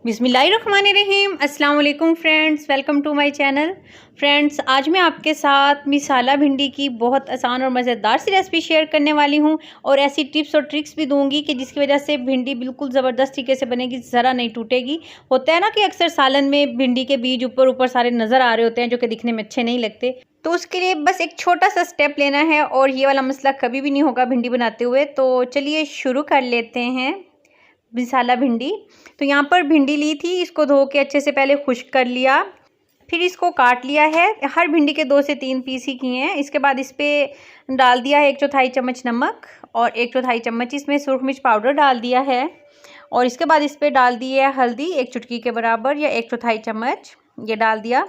बिस्मिल्लाहिर्रहमानिर्रहीम। अस्सलाम वालेकुम friends, welcome to my channel. Friends, आज मैं आपके साथ मिसाला भिंडी की बहुत आसान और मज़ेदार सी रेसिपी शेयर करने वाली हूं और ऐसी टिप्स और ट्रिक्स भी दूंगी कि जिसकी वजह से भिंडी बिल्कुल ज़बरदस्त तरीके से बनेगी, ज़रा नहीं टूटेगी। होता है ना कि अक्सर सालन में भिंडी के बीज ऊपर ऊपर सारे नज़र आ रहे होते हैं जो कि दिखने में अच्छे नहीं लगते। तो उसके लिए बस एक छोटा सा स्टेप लेना है और ये वाला मसला कभी भी नहीं होगा भिंडी बनाते हुए। तो चलिए शुरू कर लेते हैं मिसाला भिंडी। तो यहाँ पर भिंडी ली थी, इसको धो के अच्छे से पहले खुश्क कर लिया, फिर इसको काट लिया है। हर भिंडी के 2 से 3 पीस ही किए हैं। इसके बाद इस पर डाल दिया है 1/4 चम्मच नमक और 1/4 चम्मच इसमें सुरख मिर्च पाउडर डाल दिया है। और इसके बाद इस पर डाल दी है हल्दी 1 चुटकी के बराबर या 1/4 चम्मच ये डाल दिया।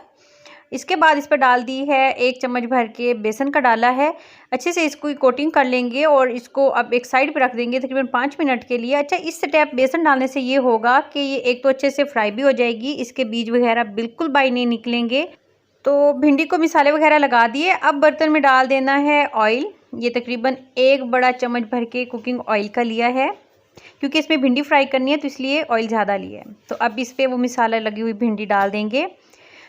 इसके बाद इस पर डाल दी है 1 चम्मच भर के बेसन का डाला है। अच्छे से इसको कोटिंग कर लेंगे और इसको अब एक साइड पे रख देंगे तकरीबन 5 मिनट के लिए। अच्छा, इस स्टेप बेसन डालने से ये होगा कि ये एक तो अच्छे से फ्राई भी हो जाएगी, इसके बीज वगैरह बिल्कुल बाहर नहीं निकलेंगे। तो भिंडी को मिसाले वगैरह लगा दिए। अब बर्तन में डाल देना है ऑयल। ये तकरीबन 1 बड़ा चम्मच भर के कुकिंग ऑयल का लिया है, क्योंकि इसमें भिंडी फ्राई करनी है तो इसलिए ऑयल ज़्यादा लिया है। तो अब इस पर वो मिसाला लगी हुई भिंडी डाल देंगे।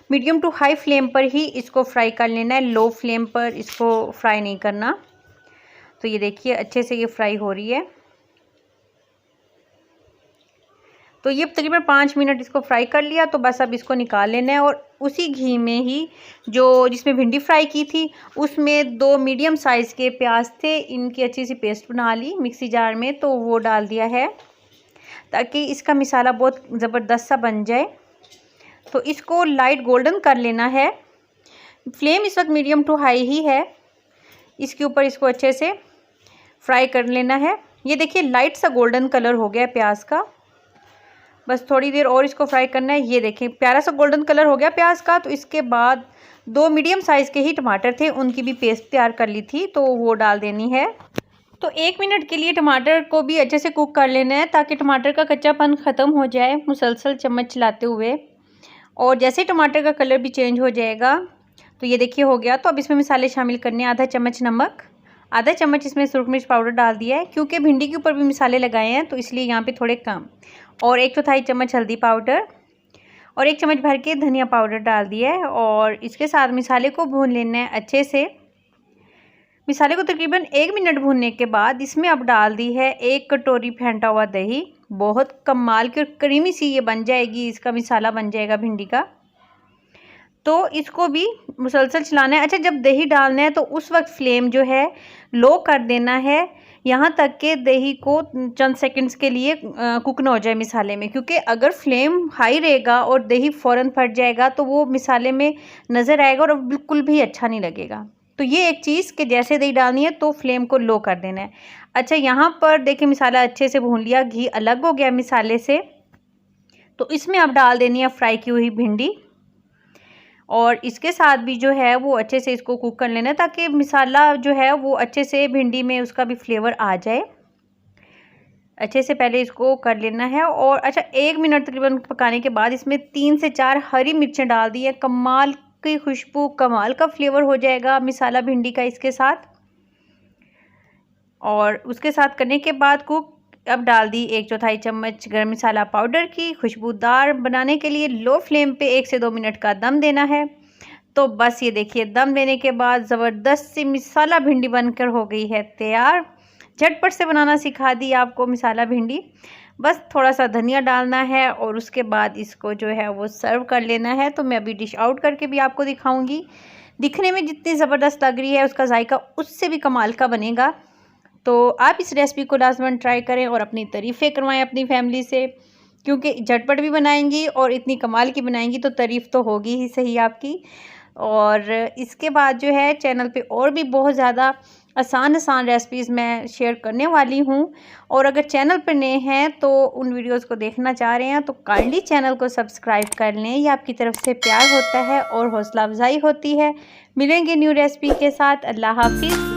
मीडियम टू हाई फ्लेम पर ही इसको फ्राई कर लेना है, लो फ्लेम पर इसको फ्राई नहीं करना। तो ये देखिए अच्छे से ये फ्राई हो रही है। तो ये तकरीबन 5 मिनट इसको फ्राई कर लिया। तो बस अब इसको निकाल लेना है और उसी घी में ही जिसमें भिंडी फ्राई की थी उसमें 2 मीडियम साइज़ के प्याज थे, इनकी अच्छी सी पेस्ट बना ली मिक्सी जार में। तो वो डाल दिया है ताकि इसका मिसाला बहुत ज़बरदस्त सा बन जाए। तो इसको लाइट गोल्डन कर लेना है। फ्लेम इस वक्त मीडियम टू हाई ही है। इसके ऊपर इसको अच्छे से फ्राई कर लेना है। ये देखिए लाइट सा गोल्डन कलर हो गया प्याज का। बस थोड़ी देर और इसको फ्राई करना है। ये देखें प्यारा सा गोल्डन कलर हो गया प्याज का। तो इसके बाद 2 मीडियम साइज़ के ही टमाटर थे, उनकी भी पेस्ट तैयार कर ली थी, तो वो डाल देनी है। तो 1 मिनट के लिए टमाटर को भी अच्छे से कुक कर लेना है ताकि टमाटर का कच्चापन ख़त्म हो जाए मुसलसल चम्मच चलाते हुए। और जैसे टमाटर का कलर भी चेंज हो जाएगा तो ये देखिए हो गया। तो अब इसमें मसाले शामिल करने हैं। आधा चम्मच नमक, आधा चम्मच इसमें सुरख मिर्च पाउडर डाल दिया है, क्योंकि भिंडी के ऊपर भी मसाले लगाए हैं तो इसलिए यहाँ पे थोड़े कम। और 1/4 चम्मच हल्दी पाउडर और 1 चम्मच भर के धनिया पाउडर डाल दिया है। और इसके साथ मसाले को भून लेना है अच्छे से। मसाले को तकरीबन 1 मिनट भूनने के बाद इसमें अब डाल दी है 1 कटोरी फेंटा हुआ दही। बहुत कमाल की और क्रीमी सी ये बन जाएगी, इसका मिसाला बन जाएगा भिंडी का। तो इसको भी मुसलसल चलाना है। अच्छा, जब दही डालना है तो उस वक्त फ्लेम जो है लो कर देना है, यहाँ तक कि दही को चंद सेकंड्स के लिए कुक ना हो जाए मिसाले में, क्योंकि अगर फ्लेम हाई रहेगा और दही फ़ौरन फट जाएगा तो वो मिसाले में नज़र आएगा और बिल्कुल भी अच्छा नहीं लगेगा। तो ये एक चीज़ कि जैसे दही डालनी है तो फ्लेम को लो कर देना है। अच्छा, यहाँ पर देखिए मिसाला अच्छे से भून लिया, घी अलग हो गया मिसाले से। तो इसमें अब डाल देनी है फ्राई की हुई भिंडी और इसके साथ भी जो है वो अच्छे से इसको कुक कर लेना है ताकि मिसाला जो है वो अच्छे से भिंडी में उसका भी फ्लेवर आ जाए। अच्छे से पहले इसको कर लेना है। और अच्छा, 1 मिनट तकरीबन पकाने के बाद इसमें 3 से 4 हरी मिर्चें डाल दी है। कमाल की खुशबू, कमाल का फ्लेवर हो जाएगा मिसाला भिंडी का इसके साथ। और उसके साथ करने के बाद कुक अब डाल दी 1/4 चम्मच गरम मसाला पाउडर की। खुशबूदार बनाने के लिए लो फ्लेम पे 1 से 2 मिनट का दम देना है। तो बस ये देखिए दम देने के बाद ज़बरदस्त सी मिसाला भिंडी बनकर हो गई है तैयार। झटपट से बनाना सिखा दी आपको मिसाला भिंडी। बस थोड़ा सा धनिया डालना है और उसके बाद इसको जो है वो सर्व कर लेना है। तो मैं अभी डिश आउट करके भी आपको दिखाऊंगी। दिखने में जितनी ज़बरदस्त लग रही है उसका जायका उससे भी कमाल का बनेगा। तो आप इस रेसिपी को लाजमन ट्राई करें और अपनी तारीफ़ें करवाएं अपनी फैमिली से, क्योंकि झटपट भी बनाएंगी और इतनी कमाल की बनाएंगी तो तारीफ़ तो होगी ही सही आपकी। और इसके बाद जो है चैनल पे और भी बहुत ज़्यादा आसान रेसिपीज़ मैं शेयर करने वाली हूँ। और अगर चैनल पर नए हैं तो उन वीडियोस को देखना चाह रहे हैं तो काइंडली चैनल को सब्सक्राइब कर लें। ये आपकी तरफ से प्यार होता है और हौसला अफजाई होती है। मिलेंगे न्यू रेसिपी के साथ। अल्लाह हाफिज़।